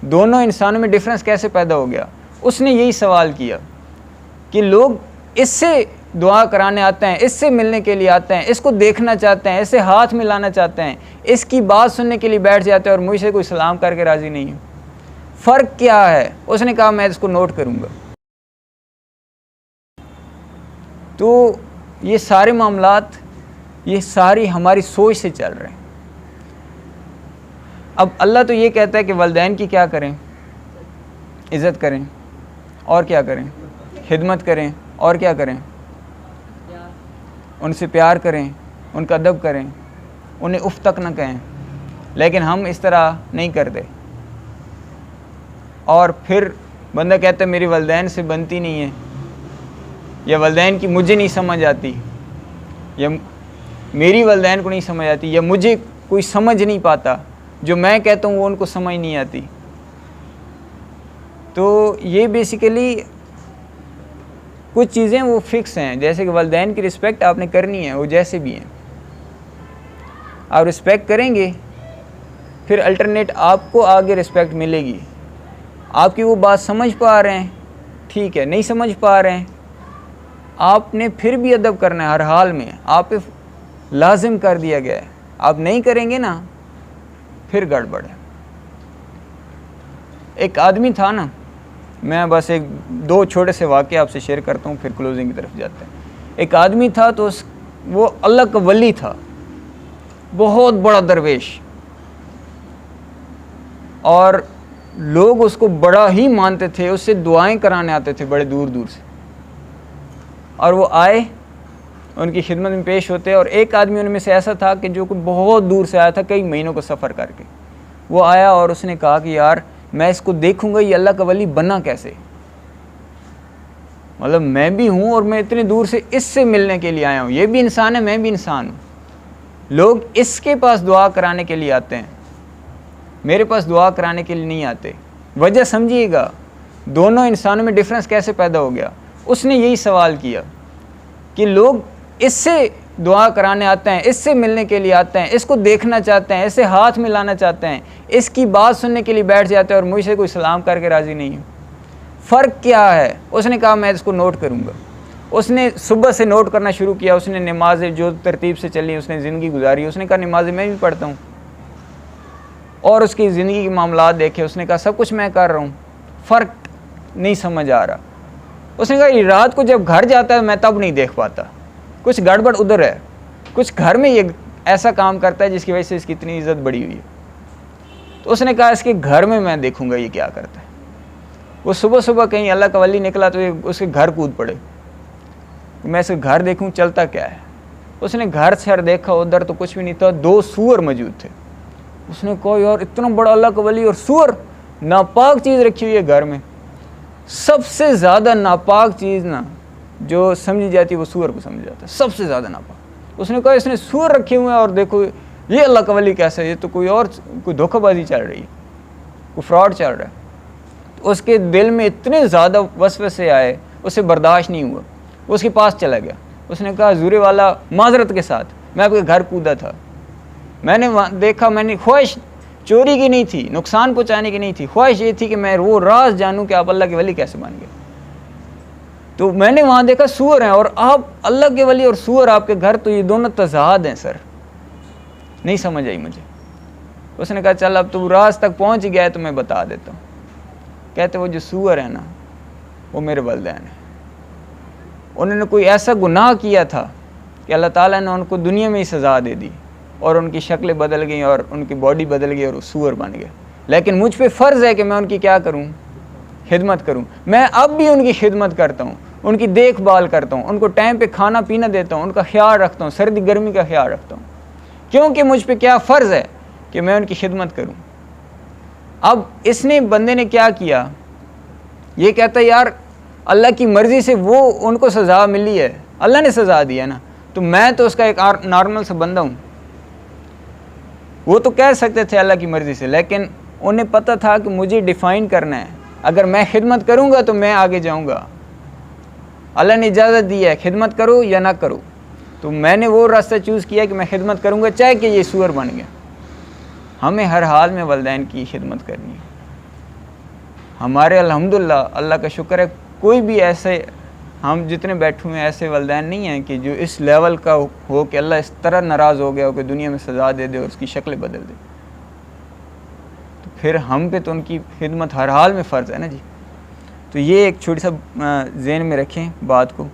دونوں انسانوں میں ڈفرینس کیسے پیدا ہو گیا؟ اس نے یہی سوال کیا کہ لوگ اس سے دعا کرانے آتے ہیں، اس سے ملنے کے لیے آتے ہیں، اس کو دیکھنا چاہتے ہیں، اس سے ہاتھ ملانا چاہتے ہیں، اس کی بات سننے کے لیے بیٹھ جاتے ہیں اور مجھ سے کوئی سلام کر کے راضی نہیں ہے۔ فرق کیا ہے؟ اس نے کہا میں اس کو نوٹ کروں گا۔ تو یہ سارے معاملات، یہ ساری ہماری سوچ سے چل رہے ہیں۔ اب اللہ تو یہ کہتا ہے کہ والدین کی کیا کریں؟ عزت کریں، اور کیا کریں؟ خدمت کریں، اور کیا کریں؟ ان سے پیار کریں، ان کا ادب کریں، انہیں اف تک نہ کہیں۔ لیکن ہم اس طرح نہیں کرتے، اور پھر بندہ کہتا ہے میری والدین سے بنتی نہیں ہے، یا والدین کی مجھے نہیں سمجھ آتی، یا میری والدین کو نہیں سمجھ آتی، یا مجھے کوئی سمجھ نہیں پاتا، جو میں کہتا ہوں وہ ان کو سمجھ نہیں آتی۔ تو یہ بیسیکلی کچھ چیزیں وہ فکس ہیں، جیسے کہ والدین کی رسپیکٹ آپ نے کرنی ہے، وہ جیسے بھی ہیں آپ رسپیکٹ کریں گے، پھر الٹرنیٹ آپ کو آگے رسپیکٹ ملے گی۔ آپ کی وہ بات سمجھ پا رہے ہیں، ٹھیک ہے، نہیں سمجھ پا رہے ہیں، آپ نے پھر بھی ادب کرنا ہے ہر حال میں، آپ پہ لازم کر دیا گیا ہے، آپ نہیں کریں گے نا پھر گڑبڑ ہے۔ ایک آدمی تھا نا، میں بس ایک دو چھوٹے سے واقعے آپ سے شیئر کرتا ہوں، پھر کلوزنگ کی طرف جاتے ہیں۔ ایک آدمی تھا تو وہ اللہ کا ولی تھا، بہت بڑا درویش، اور لوگ اس کو بڑا ہی مانتے تھے، اس سے دعائیں کرانے آتے تھے بڑے دور دور سے، اور وہ آئے ان کی خدمت میں پیش ہوتے، اور ایک آدمی ان میں سے ایسا تھا کہ جو کوئی بہت دور سے آیا تھا، کئی مہینوں کا سفر کر کے۔ وہ آیا اور اس نے کہا کہ یار میں اس کو دیکھوں گا، یہ اللہ کا ولی بنا کیسے؟ مطلب میں بھی ہوں اور میں اتنے دور سے اس سے ملنے کے لیے آیا ہوں، یہ بھی انسان ہے، میں بھی انسان ہوں۔ لوگ اس کے پاس دعا کرانے کے لیے آتے ہیں، میرے پاس دعا کرانے کے لیے نہیں آتے۔ وجہ سمجھیے گا، دونوں انسانوں میں ڈفرینس کیسے پیدا ہو گیا؟ اس نے یہی سوال کیا کہ لوگ اس سے دعا کرانے آتے ہیں، اس سے ملنے کے لیے آتے ہیں، اس کو دیکھنا چاہتے ہیں، اس سے ہاتھ ملانا چاہتے ہیں، اس کی بات سننے کے لیے بیٹھ جاتے ہیں اور مجھ سے کوئی سلام کر کے راضی نہیں ہے۔ فرق کیا ہے؟ اس نے کہا میں اس کو نوٹ کروں گا۔ اس نے صبح سے نوٹ کرنا شروع کیا، اس نے نمازیں جو ترتیب سے چلی اس نے زندگی گزاری، اس نے کہا نمازیں میں بھی پڑھتا ہوں، اور اس کی زندگی کے معاملات دیکھے، اس نے کہا سب کچھ میں کر رہا ہوں، فرق نہیں سمجھ آ رہا۔ اس نے کہا یہ رات کو جب گھر جاتا ہے میں تب نہیں دیکھ پاتا، کچھ گڑبڑ ادھر ہے، کچھ گھر میں یہ ایسا کام کرتا ہے جس کی وجہ سے اس کی اتنی عزت بڑھی ہوئی ہے۔ تو اس نے کہا اس کے گھر میں دیکھوں گا یہ کیا کرتا ہے۔ وہ صبح صبح کہیں اللہ کا ولی نکلا تو اس کے گھر کود پڑے، میں اسے گھر دیکھوں چلتا کیا ہے۔ اس نے گھر سے دیکھا، ادھر تو کچھ بھی نہیں تھا، 2 سور موجود تھے۔ اس نے کہا یار اتنا بڑا اللہ کا ولی اور سور، ناپاک چیز رکھی ہوئی ہے گھر میں۔ سب سے زیادہ ناپاک چیز نا جو سمجھی جاتی ہے وہ سور کو سمجھ جاتا ہے، سب سے زیادہ ناپاک۔ اس نے کہا اس نے سور رکھے ہوئے ہیں اور دیکھو یہ اللہ کا ولی کیسا ہے، یہ تو کوئی دھوکہ بازی چل رہی ہے، کوئی فراڈ چل رہا ہے۔ تو اس کے دل میں اتنے زیادہ وسوسے آئے، اسے برداشت نہیں ہوا، وہ اس کے پاس چلا گیا۔ اس نے کہا حضور والا معذرت کے ساتھ میں آپ کے گھر کودا تھا، میں نے دیکھا، میں نے خواہش چوری کی نہیں تھی، نقصان پہنچانے کی نہیں تھی، خواہش یہ تھی کہ میں وہ راز جانوں کہ آپ اللہ کے ولی کیسے بن گئے۔ تو میں نے وہاں دیکھا سور ہیں، اور آپ اللہ کے ولی اور سور آپ کے گھر، تو یہ دونوں تضاد ہیں سر، نہیں سمجھ آئی مجھے۔ اس نے کہا چل اب تو راز تک پہنچ گیا ہے تو میں بتا دیتا ہوں۔ کہتے وہ جو سور ہیں نا وہ میرے والدین ہیں، انہوں نے کوئی ایسا گناہ کیا تھا کہ اللہ تعالیٰ نے ان کو دنیا میں ہی سزا دے دی، اور ان کی شکلیں بدل گئیں اور ان کی باڈی بدل گئی اور وہ سور بن گئے۔ لیکن مجھ پہ فرض ہے کہ میں ان کی کیا کروں؟ خدمت کروں۔ میں اب بھی ان کی خدمت کرتا ہوں، ان کی دیکھ بھال کرتا ہوں، ان کو ٹائم پہ کھانا پینا دیتا ہوں، ان کا خیال رکھتا ہوں، سردی گرمی کا خیال رکھتا ہوں، کیونکہ مجھ پہ کیا فرض ہے کہ میں ان کی خدمت کروں۔ اب اس نے بندے نے کیا کیا؟ یہ کہتا ہے یار اللہ کی مرضی سے وہ ان کو سزا ملی ہے، اللہ نے سزا دی ہے نا، تو میں تو اس کا ایک نارمل سا بندہ ہوں۔ وہ تو کہہ سکتے تھے اللہ کی مرضی سے، لیکن انہیں پتہ تھا کہ مجھے ڈیفائن کرنا ہے، اگر میں خدمت کروں گا تو میں آگے جاؤں گا، اللہ نے اجازت دی ہے خدمت کرو یا نہ کرو، تو میں نے وہ راستہ چوز کیا کہ میں خدمت کروں گا چاہے کہ یہ سور بن گیا۔ ہمیں ہر حال میں والدین کی خدمت کرنی ہے، ہمارے الحمدللہ اللہ کا شکر ہے کوئی بھی ایسے ہم جتنے بیٹھے ہوئے ہیں ایسے والدین نہیں ہیں کہ جو اس لیول کا ہو کہ اللہ اس طرح ناراض ہو گیا ہو کہ دنیا میں سزا دے دے اور اس کی شکلیں بدل دے. تو پھر ہم پہ تو ان کی خدمت ہر حال میں فرض ہے نا جی. تو یہ ایک چھوٹی سا ذہن میں رکھیں بات کو.